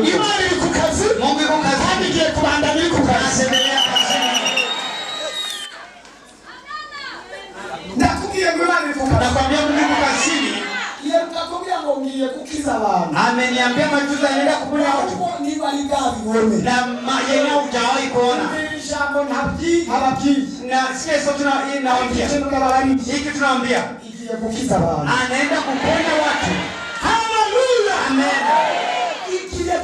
Imani iko kazi, Mungu iko kazi, hadi je kubanda iko kazi. Endelea kazini. Nakuambia Imani iko kazi. Nakwambia Mungu iko kazini. Yeye atakwambia ngongie kukiza abantu. Ameniambia majuzi anaenda kuponya watu. Ni bali gabi wewe. Na majengo hujawahi kuona. Jambo habaki. Na sisi tunaambia. Hiki tunaambia. Ikiye kukiza abantu. Anaenda kuponya watu. Haleluya. Amen.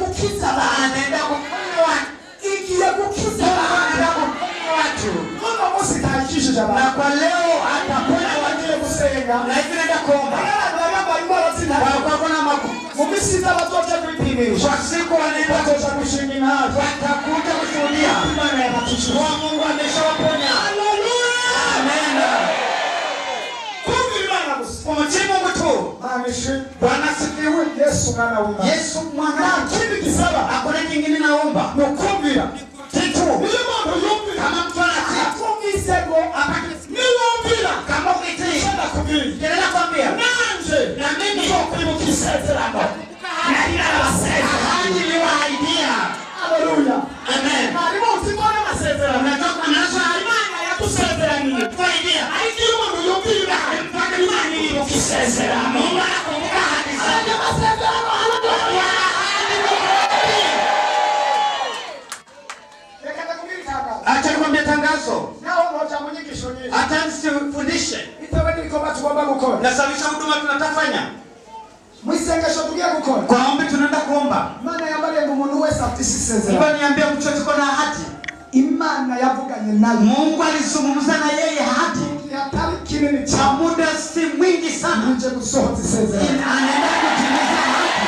Kukiza anaenda kuponya watu. Ikiye kukiza anaenda kuponya watu. Mungu msitaikishe jamani. Na kwa leo ataponya watu kusenga. Na hivi naenda kuomba. Kwa kuna mumisiza watoto kuipimia. Kwa siku wanaenda watoto kushinda na watakuja kushuhudia. Imani ya matisho. Mungu ameshawaponya. Haleluya. Amen. Kumtimu mtu. Bwana sifiwe. Yesu mwana wa Yesu mwana. Kitu kisaba. Hakuna kingine naomba. Nukumbira. Kitu. Ile mambo yote kama mtu anakumisego niwaambia kama ukitii. Sana kubiri. Kelele kwambia. Nanje. Na mimi ndio kisezerano. Na ila wasema. Hadi niwaidia. Haleluya. Amen. Na leo usimwone masezerano. Natoka nazo imani ya kusezerania. Tuaidia. Haijui mambo yote imani iko kisezerano. Mungu anakumbuka hadi sasa masezerano. Haleluya. Acha nikwambie tangazo. Acha nisifundishe. Nasababisha huduma tunatafanya. Mwisengesho tugia gukora. Kwa ombi tunaenda kuomba. Imana yambale umuntu wese afite isezerano. Imana niambia mtu tuko na hati. Imana yavuganye naye. Mungu alizungumza na yeye hadi hatari kinene cha muda si mwingi sana. Nje kusohoza isezerano. Anaenda kutimiza hati.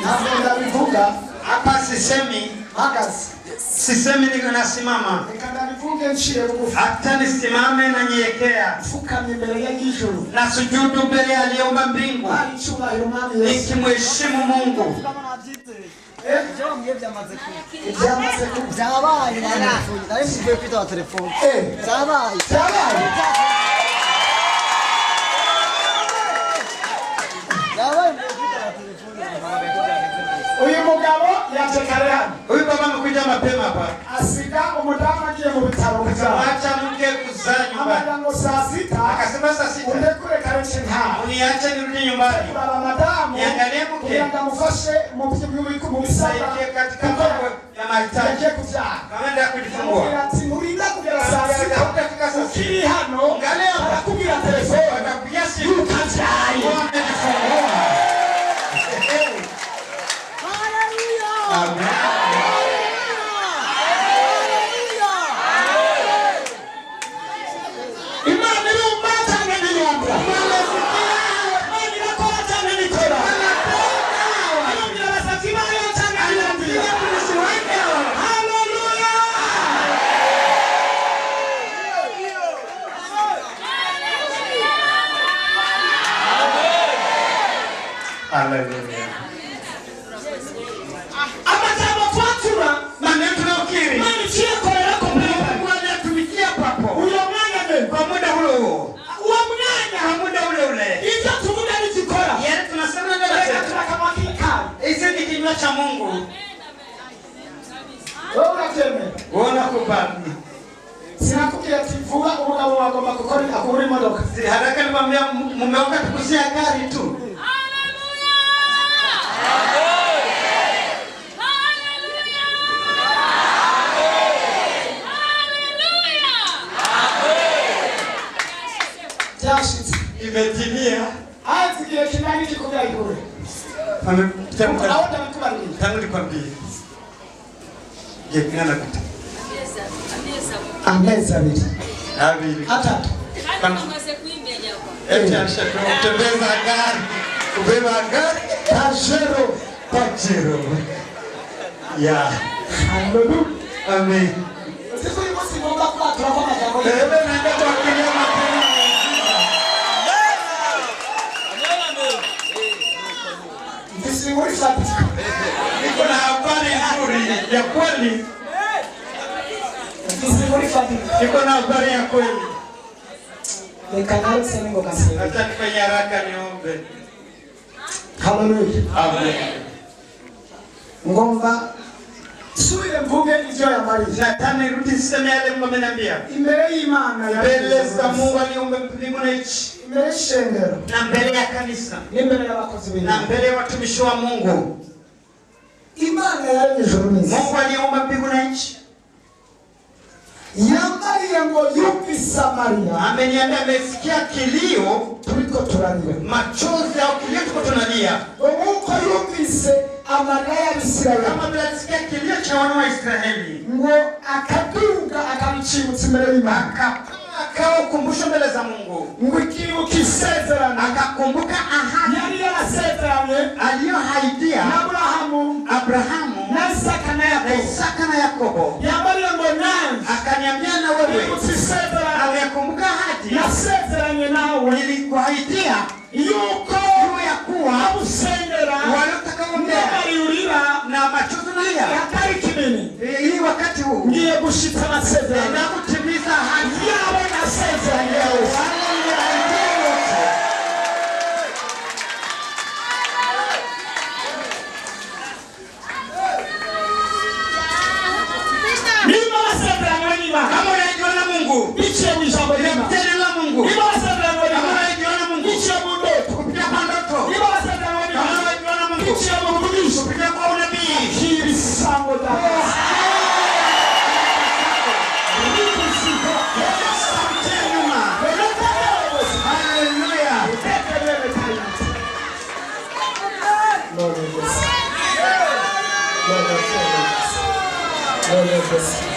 Naenda bivuga hapa sisemi magazi. Sisemi ninasimama. Nikandalifunge nchie bugufi. Hata nisimame na nyekea. Fukamye mbele ya ijuru. Na sujudu mbele aliyeumba mbingu. Nikimheshimu Mungu. Uyu mugabo yatekarehana. Uyu baba amekuja mapema hapa. Asika umudamu agiye mu bitaro kuzaa. Acha mke kuzaa nyumbani. Amadango saa 6. Akasema saa 6. Undekure kareche nta. Uniache nirudi nyumbani. Baba madamu. Niangalie mke. Niangamufashe mu by'ubiko mu bisaba. Katika mambo ya mahitaji. Yake kuzaa. Kaenda kujifungua. Ati murinda kugera saa 6. Utafika saa 6. Kiri hano. Angalia atakugira telefoni. Atakupigia simu. Kazai. Amejifungua. Amen. Imani leo mbata ngeni yomba. Imani nakora tena nikora. Ndio nasafiri leo tena ndio. Haleluya. Haleluya. Cha Mungu. Wewe unateme. Uona kubali. Sina kukiativuga umugabo wako makokori akuri modoka. Si haraka nimwambia mume wako tukusia gari tu. Haleluya. Haleluya. Haleluya. Jashit imetimia. Azikie kinani kikubwa ikure. Tangu nikwambie. Yekana kuta. Ameza vita. Abili. Hata. Kama ngase kuimbia japo. Eti anatembeza gari. Kubeba gari. Pajero. Ya. Haleluya. Amen. Sisi ni msi bomba kwa tunafanya jambo hili. Naenda kwa kinyama tena. Niko na habari nzuri ya kweli. Niko na habari ya kweli. Acha nifanye haraka niombe. Hallelujah. Amen. Ngomba suye mvuge ivyo yamaliza. Nataka nirudi siseme yale Mungu ameniambia. Imbere y'Imana ya mbele za Mungu aliumba mbingu na nchi. Imbere shengero. Na mbele ya kanisa. Imbere y'abakozi b'Imana. Na mbele ya watumishi wa Mungu. Imana yaremye ijuru n'isi. Mungu aliumba mbingu na nchi. Yambariye ngo yumvise Maria. Ameniambia amesikia kilio tuliko turalia. Machozi au kilio tuko tunalia. Mungu yumvise Maria ya Israeli. Kama mlisikia kilio cha wana wa Israeli. Ngo akaduka akamchimutsa imbere y'Imana. Akakumbusha mbele za Mungu. Ngo ikibuka isezerano. Akakumbuka ahadi. Yari yarasezeranye aliyohaidia Abrahamu na Isaka na Yakobo. Yambariye ngo nanjye akaniambia na wewe aliyakumbuka ahadi nasezeranye nawe nilikuahidia yuko ya kuwa abusengera waliotakao yurira na machozi nalia hatari kinini hii wakati huu ngiye gushitsa nasezeranye na kutimiza ahadi yawe nasezeranye kama unajiona Mungu ichie mwishambo lima tena Mungu iba wasadana kama unajiona Mungu ichie mundo kupitia kwa ndoto iba wasadana kama unajiona Mungu ichie murugisho kupitia kwa unabii hili sango da Lord,